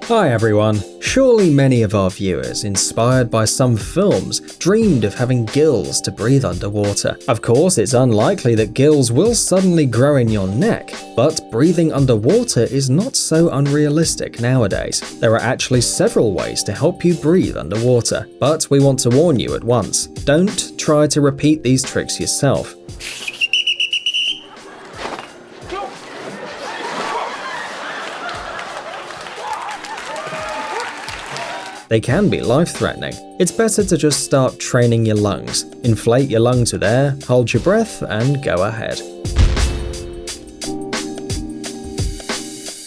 Hi everyone. Surely many of our viewers, inspired by some films, dreamed of having gills to breathe underwater. Of course, it's unlikely that gills will suddenly grow in your neck, but breathing underwater is not so unrealistic nowadays. There are actually several ways to help you breathe underwater, but we want to warn you at once. Don't try to repeat these tricks yourself. They can be life-threatening. It's better to just start training your lungs. Inflate your lungs with air, hold your breath, and go ahead.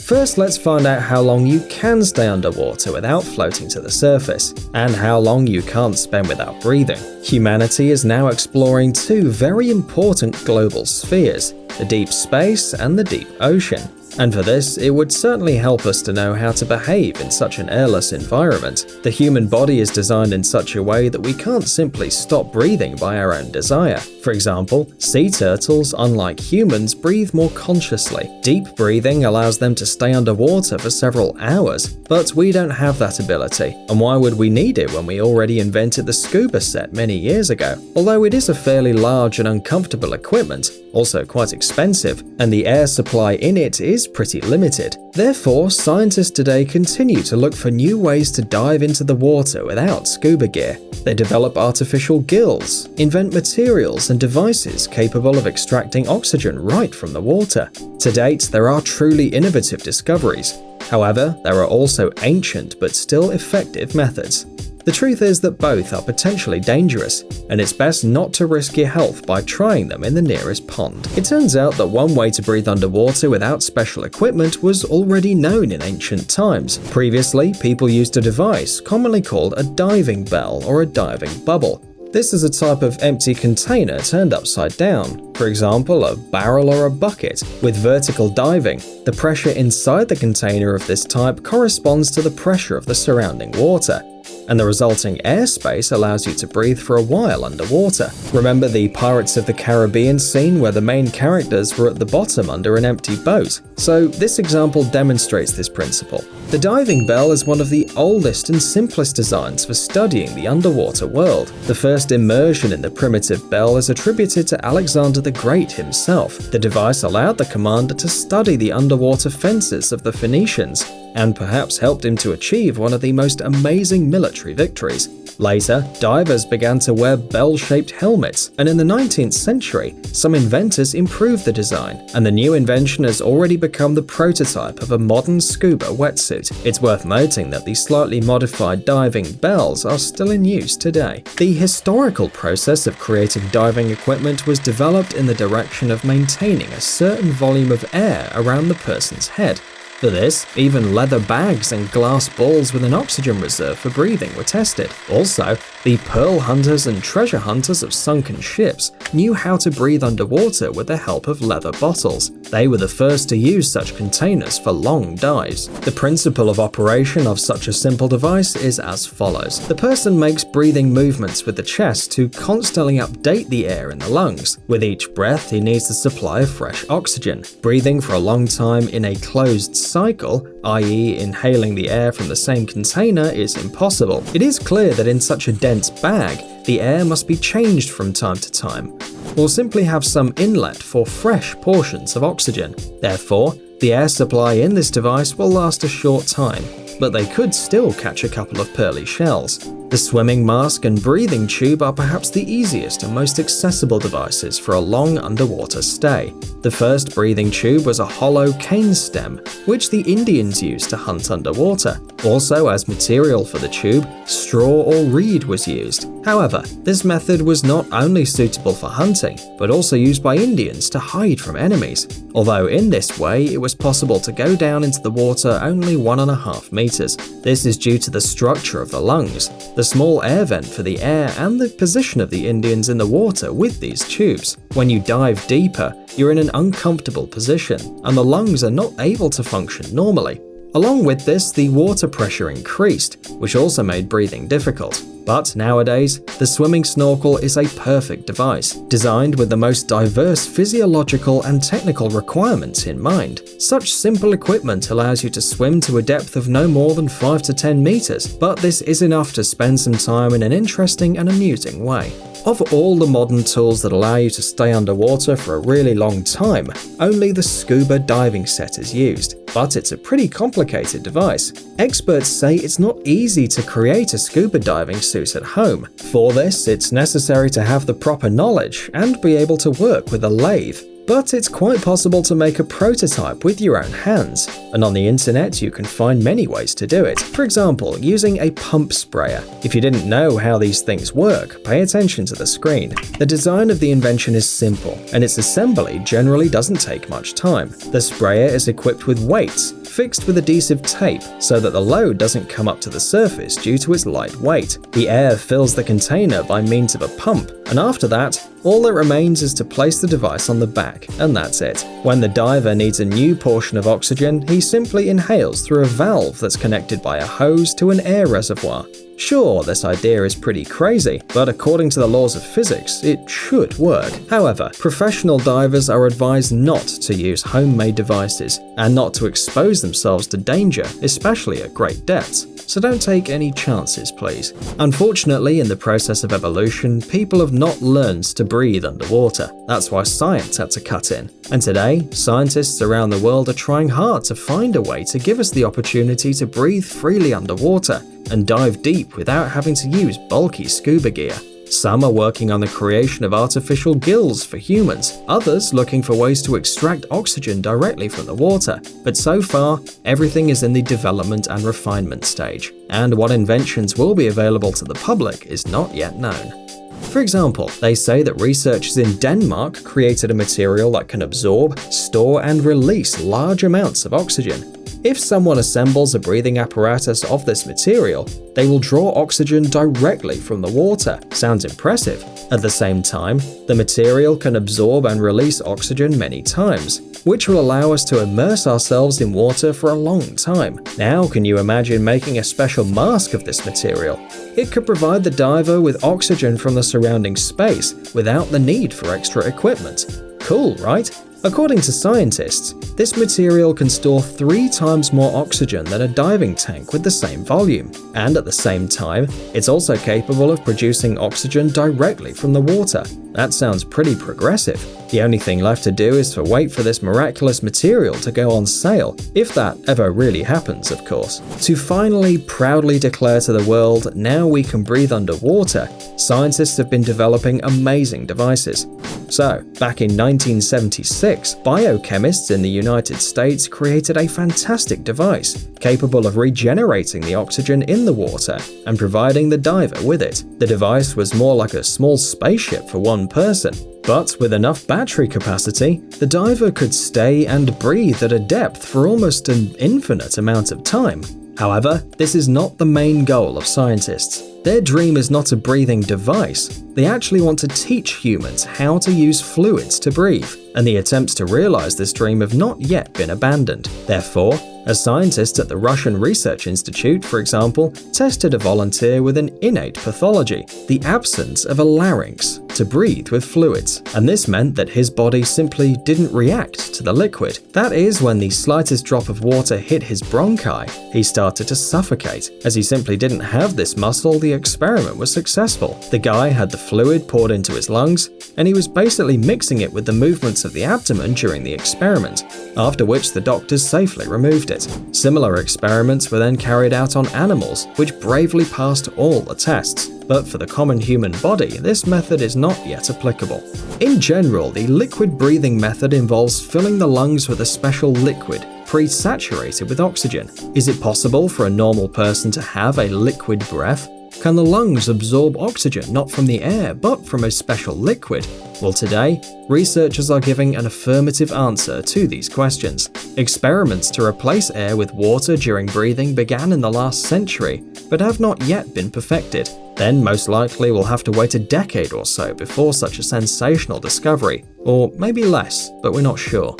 First, let's find out how long you can stay underwater without floating to the surface, and how long you can't spend without breathing. Humanity is now exploring two very important global spheres, the deep space and the deep ocean. And for this, it would certainly help us to know how to behave in such an airless environment. The human body is designed in such a way that we can't simply stop breathing by our own desire. For example, sea turtles, unlike humans, breathe more consciously. Deep breathing allows them to stay underwater for several hours, but we don't have that ability. And why would we need it when we already invented the scuba set many years ago? Although it is a fairly large and uncomfortable equipment, also quite expensive, and the air supply in it is pretty limited. Therefore, scientists today continue to look for new ways to dive into the water without scuba gear. They develop artificial gills, invent materials and devices capable of extracting oxygen right from the water. To date, there are truly innovative discoveries. However, there are also ancient but still effective methods. The truth is that both are potentially dangerous, and it's best not to risk your health by trying them in the nearest pond. It turns out that one way to breathe underwater without special equipment was already known in ancient times. Previously, people used a device commonly called a diving bell or a diving bubble. This is a type of empty container turned upside down, for example, a barrel or a bucket. With vertical diving, the pressure inside the container of this type corresponds to the pressure of the surrounding water, and the resulting airspace allows you to breathe for a while underwater. Remember the Pirates of the Caribbean scene where the main characters were at the bottom under an empty boat? So this example demonstrates this principle. The diving bell is one of the oldest and simplest designs for studying the underwater world. The first immersion in the primitive bell is attributed to Alexander the Great himself. The device allowed the commander to study the underwater fences of the Phoenicians, and perhaps helped him to achieve one of the most amazing military victories. Later, divers began to wear bell-shaped helmets, and in the 19th century, some inventors improved the design, and the new invention has already become the prototype of a modern scuba wetsuit. It's worth noting that the slightly modified diving bells are still in use today. The historical process of creating diving equipment was developed in the direction of maintaining a certain volume of air around the person's head. For this, even leather bags and glass balls with an oxygen reserve for breathing were tested. Also, the pearl hunters and treasure hunters of sunken ships knew how to breathe underwater with the help of leather bottles. They were the first to use such containers for long dives. The principle of operation of such a simple device is as follows. The person makes breathing movements with the chest to constantly update the air in the lungs. With each breath, he needs a supply of fresh oxygen. Breathing for a long time in a closed cycle, i.e. inhaling the air from the same container, is impossible. It is clear that in such a dense bag, the air must be changed from time to time, or simply have some inlet for fresh portions of oxygen. Therefore, the air supply in this device will last a short time, but they could still catch a couple of pearly shells. The swimming mask and breathing tube are perhaps the easiest and most accessible devices for a long underwater stay. The first breathing tube was a hollow cane stem, which the Indians used to hunt underwater. Also, as material for the tube, straw or reed was used. However, this method was not only suitable for hunting, but also used by Indians to hide from enemies. Although in this way, it was possible to go down into the water only 1.5 meters. This is due to the structure of the lungs, the small air vent for the air, and the position of the Indians in the water with these tubes. When you dive deeper, you're in an uncomfortable position, and the lungs are not able to function normally. Along with this, the water pressure increased, which also made breathing difficult. But nowadays, the swimming snorkel is a perfect device, designed with the most diverse physiological and technical requirements in mind. Such simple equipment allows you to swim to a depth of no more than 5 to 10 meters, but this is enough to spend some time in an interesting and amusing way. Of all the modern tools that allow you to stay underwater for a really long time, only the scuba diving set is used, but it's a pretty complicated device. Experts say it's not easy to create a scuba diving suit at home. For this, it's necessary to have the proper knowledge and be able to work with a lathe. But it's quite possible to make a prototype with your own hands, and on the internet you can find many ways to do it. For example, using a pump sprayer. If you didn't know how these things work, pay attention to the screen. The design of the invention is simple, and its assembly generally doesn't take much time. The sprayer is equipped with weights, fixed with adhesive tape so that the load doesn't come up to the surface due to its light weight. The air fills the container by means of a pump, and after that, all that remains is to place the device on the back, and that's it. When the diver needs a new portion of oxygen, he simply inhales through a valve that's connected by a hose to an air reservoir. Sure, this idea is pretty crazy, but according to the laws of physics, it should work. However, professional divers are advised not to use homemade devices and not to expose themselves to danger, especially at great depths. So don't take any chances, please. Unfortunately, in the process of evolution, people have not learned to breathe underwater. That's why science had to cut in. And today, scientists around the world are trying hard to find a way to give us the opportunity to breathe freely underwater and dive deep without having to use bulky scuba gear. Some are working on the creation of artificial gills for humans, others looking for ways to extract oxygen directly from the water. But so far, everything is in the development and refinement stage, and what inventions will be available to the public is not yet known. For example, they say that researchers in Denmark created a material that can absorb, store, and release large amounts of oxygen. If someone assembles a breathing apparatus of this material, they will draw oxygen directly from the water. Sounds impressive. At the same time, the material can absorb and release oxygen many times, which will allow us to immerse ourselves in water for a long time. Now, can you imagine making a special mask of this material? It could provide the diver with oxygen from the surrounding space without the need for extra equipment. Cool, right? According to scientists, this material can store 3 times more oxygen than a diving tank with the same volume, and at the same time, it's also capable of producing oxygen directly from the water. That sounds pretty progressive. The only thing left to do is to wait for this miraculous material to go on sale, if that ever really happens, of course. To finally proudly declare to the world, now we can breathe underwater, scientists have been developing amazing devices. So, back in 1976, biochemists in the United States created a fantastic device, capable of regenerating the oxygen in the water and providing the diver with it. The device was more like a small spaceship for one person, but with enough battery capacity, the diver could stay and breathe at a depth for almost an infinite amount of time. However, this is not the main goal of scientists. Their dream is not a breathing device. They actually want to teach humans how to use fluids to breathe, and the attempts to realize this dream have not yet been abandoned. Therefore, a scientist at the Russian Research Institute, for example, tested a volunteer with an innate pathology, the absence of a larynx, to breathe with fluids, and this meant that his body simply didn't react to the liquid. That is, when the slightest drop of water hit his bronchi, he started to suffocate. As he simply didn't have this muscle, the experiment was successful. The guy had the fluid poured into his lungs, and he was basically mixing it with the movements of the abdomen during the experiment, after which the doctors safely removed it. Similar experiments were then carried out on animals, which bravely passed all the tests. But for the common human body, this method is not yet applicable. In general, the liquid breathing method involves filling the lungs with a special liquid, pre-saturated with oxygen. Is it possible for a normal person to have a liquid breath? Can the lungs absorb oxygen not from the air, but from a special liquid? Well, today, researchers are giving an affirmative answer to these questions. Experiments to replace air with water during breathing began in the last century, but have not yet been perfected. Then most likely we'll have to wait a decade or so before such a sensational discovery, or maybe less, but we're not sure.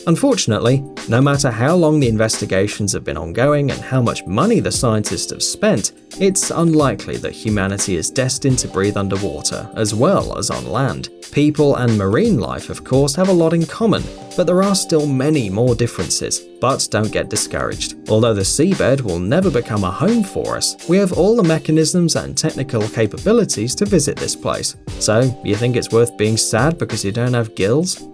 Unfortunately, no matter how long the investigations have been ongoing and how much money the scientists have spent, it's unlikely that humanity is destined to breathe underwater as well as on land. People and marine life, of course, have a lot in common, but there are still many more differences. But don't get discouraged. Although the seabed will never become a home for us, we have all the mechanisms and technical capabilities to visit this place. So, you think it's worth being sad because you don't have gills?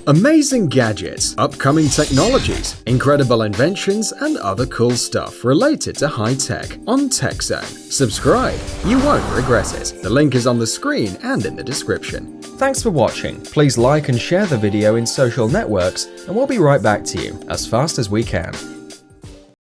Amazing gadgets, upcoming technologies, incredible inventions, and other cool stuff related to high tech on TechZone. Subscribe, you won't regret it. The link is on the screen and in the description. Thanks for watching. Please like and share the video in social networks, and we'll be right back to you as fast as we can.